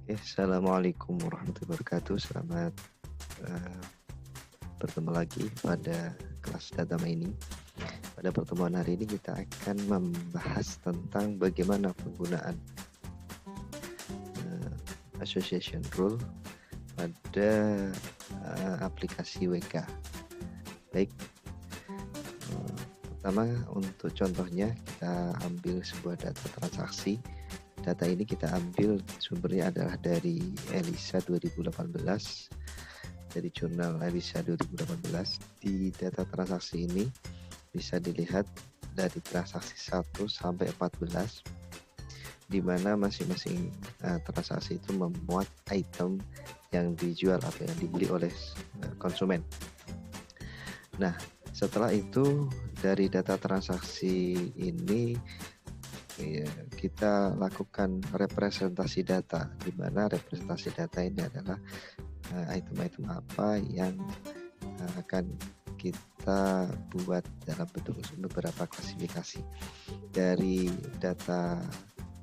Assalamualaikum warahmatullahi wabarakatuh. Selamat eh, bertemu lagi pada kelas data mining. Pada pertemuan hari ini kita akan membahas tentang bagaimana penggunaan association rule pada aplikasi WK. Baik, pertama untuk contohnya kita ambil sebuah data transaksi. Data ini kita ambil sumbernya adalah dari ELISA 2018, dari jurnal ELISA 2018. Di data transaksi ini bisa dilihat dari transaksi 1 sampai 14, di mana masing-masing transaksi itu memuat item yang dijual atau yang dibeli oleh konsumen. Nah, setelah itu dari data transaksi ini kita lakukan representasi data, di mana representasi data ini adalah item-item apa yang akan kita buat dalam bentuk beberapa klasifikasi. Dari data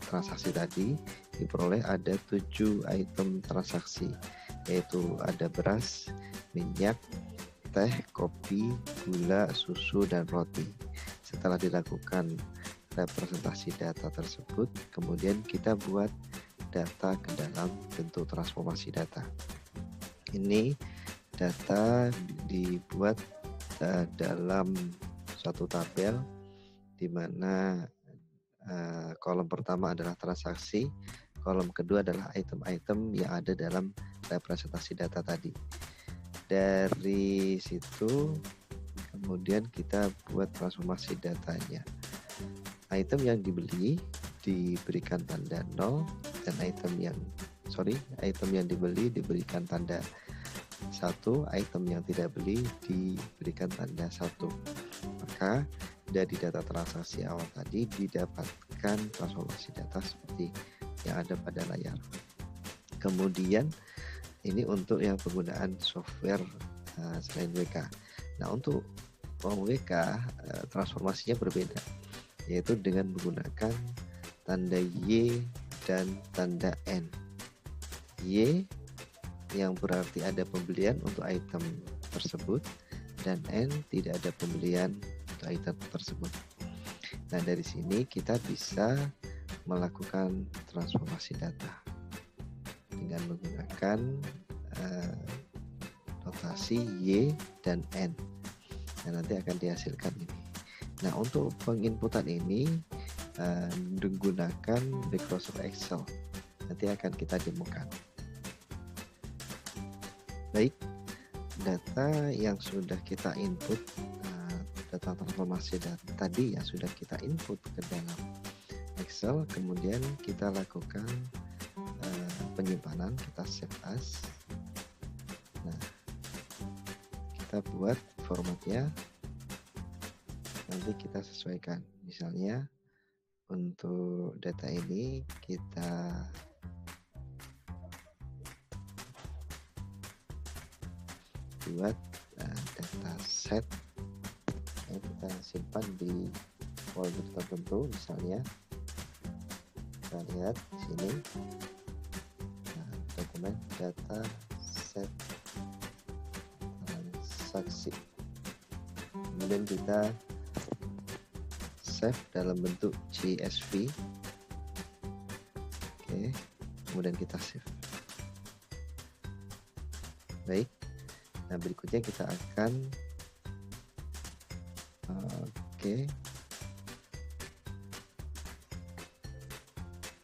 transaksi tadi diperoleh ada 7 item transaksi, yaitu ada beras, minyak, teh, kopi, gula, susu, dan roti. Setelah dilakukan representasi data tersebut, kemudian kita buat data ke dalam bentuk transformasi data. Ini data dibuat dalam suatu tabel, di mana kolom pertama adalah transaksi, kolom kedua adalah item-item yang ada dalam representasi data tadi. Dari situ kemudian kita buat transformasi datanya. Item yang dibeli diberikan tanda 0 dan item yang dibeli diberikan tanda 1, item yang tidak beli diberikan tanda 1. Maka dari data transaksi awal tadi didapatkan transformasi data seperti yang ada pada layar. Kemudian ini untuk yang penggunaan software selain WK. Nah, untuk WK transformasinya berbeda, yaitu dengan menggunakan tanda Y dan tanda N. Y yang berarti ada pembelian untuk item tersebut, dan N tidak ada pembelian untuk item tersebut. Nah, dari sini kita bisa melakukan transformasi data dengan menggunakan notasi Y dan N. Nah, nanti akan dihasilkan ini. Nah, untuk penginputan ini menggunakan Microsoft Excel. Nanti akan kita demokan. Baik, data yang sudah kita input, data transformasi data tadi yang sudah kita input ke dalam Excel, kemudian kita lakukan penyimpanan, kita save as. Nah, kita buat formatnya, nanti kita sesuaikan. Misalnya untuk data ini kita buat data set yang kita simpan di folder tertentu. Misalnya kita lihat di sini, dokumen data set transaksi, kemudian kita save dalam bentuk CSV. Oke, kemudian kita save. Baik, nah berikutnya kita akan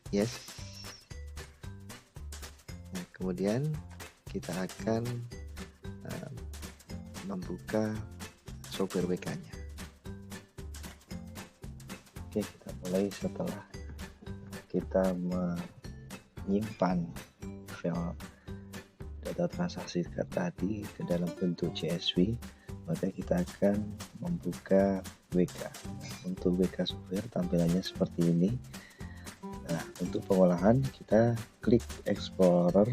yes. Nah, kemudian kita akan membuka software WK-nya. Oke, kita mulai setelah kita menyimpan file data transaksi tadi ke dalam bentuk CSV, maka kita akan membuka WK. Nah, untuk WK software tampilannya seperti ini. Nah, untuk pengolahan kita klik Explorer.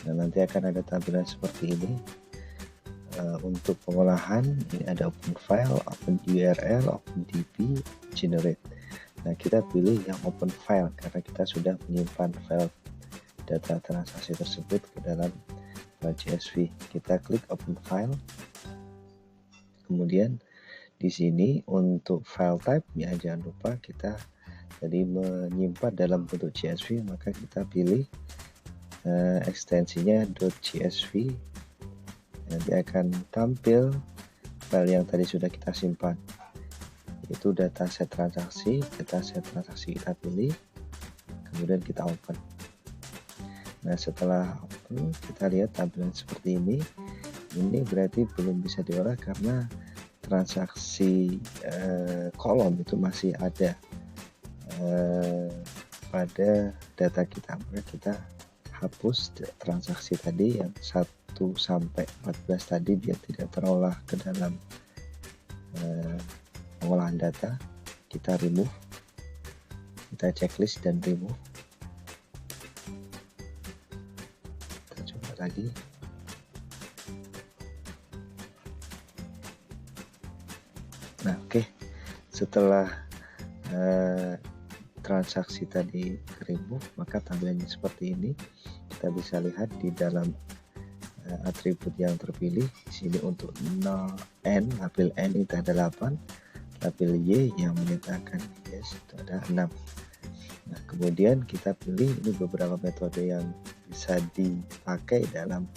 Nah, nanti akan ada tampilan seperti ini. Untuk pengolahan ini ada open file, open URL, open DB, generate. Nah, kita pilih yang open file karena kita sudah menyimpan file data transaksi tersebut ke dalam file CSV. Kita klik open file. Kemudian di sini untuk file type ya, jangan lupa kita tadi menyimpan dalam bentuk CSV, maka kita pilih ekstensinya .csv. Nanti akan tampil file yang tadi sudah kita simpan, yaitu dataset transaksi. Dataset transaksi kita pilih, kemudian kita open. Nah, setelah open kita lihat tampilan seperti ini. Ini berarti belum bisa diolah karena transaksi kolom itu masih ada pada data kita. Maka kita hapus transaksi tadi yang 1 sampai 14 tadi biar tidak terolah ke dalam pengolahan data. Kita remove, kita checklist dan remove. Kita coba lagi. Nah, oke. Setelah transaksi tadi remove, maka tampilannya seperti ini. Kita bisa lihat di dalam atribut yang terpilih. Di sini untuk n, label n itu ada 8, label y yang menyatakan yes itu ada 6. Nah, kemudian kita pilih ini beberapa metode yang bisa dipakai dalam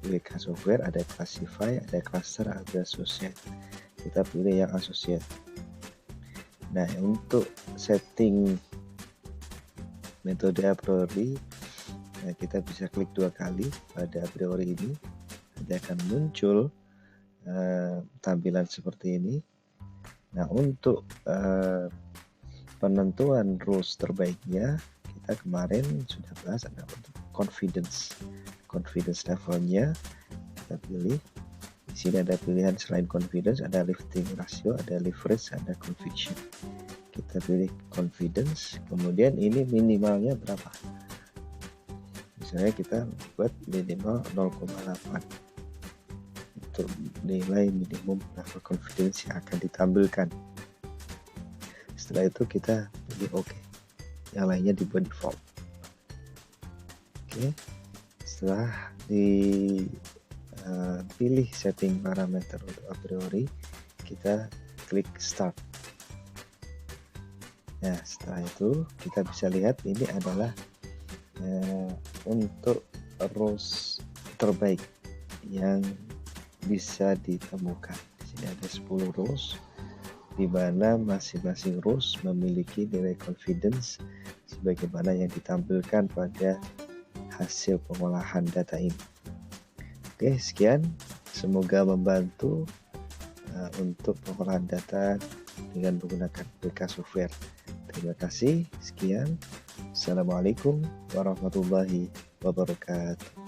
WK software. Ada classify, ada cluster, ada associate. Kita pilih yang associate. Nah, untuk setting metode a priori, nah, kita bisa klik 2 kali pada a priori ini. Nanti akan muncul tampilan seperti ini. Nah, untuk penentuan rules terbaiknya, kita kemarin sudah bahas ada untuk confidence levelnya. Kita pilih. Di sini ada pilihan selain confidence, ada lifting ratio, ada leverage, ada conviction. Kita pilih confidence, kemudian ini minimalnya berapa? Misalnya kita buat minimal 0,8 untuk nilai minimum level confidence yang akan ditampilkan. Setelah itu kita pilih OK. Yang lainnya dibuat default. Oke. Setelah pilih setting parameter untuk a priori, kita klik start. Nah, setelah itu kita bisa lihat ini adalah untuk rules terbaik yang bisa ditemukan. Di sini ada 10 rules, di mana masing-masing rules memiliki nilai confidence sebagaimana yang ditampilkan pada hasil pengolahan data ini. Oke, sekian. Semoga membantu untuk pengolahan data dengan menggunakan WK software. Terima kasih. Sekian. Assalamualaikum warahmatullahi wabarakatuh.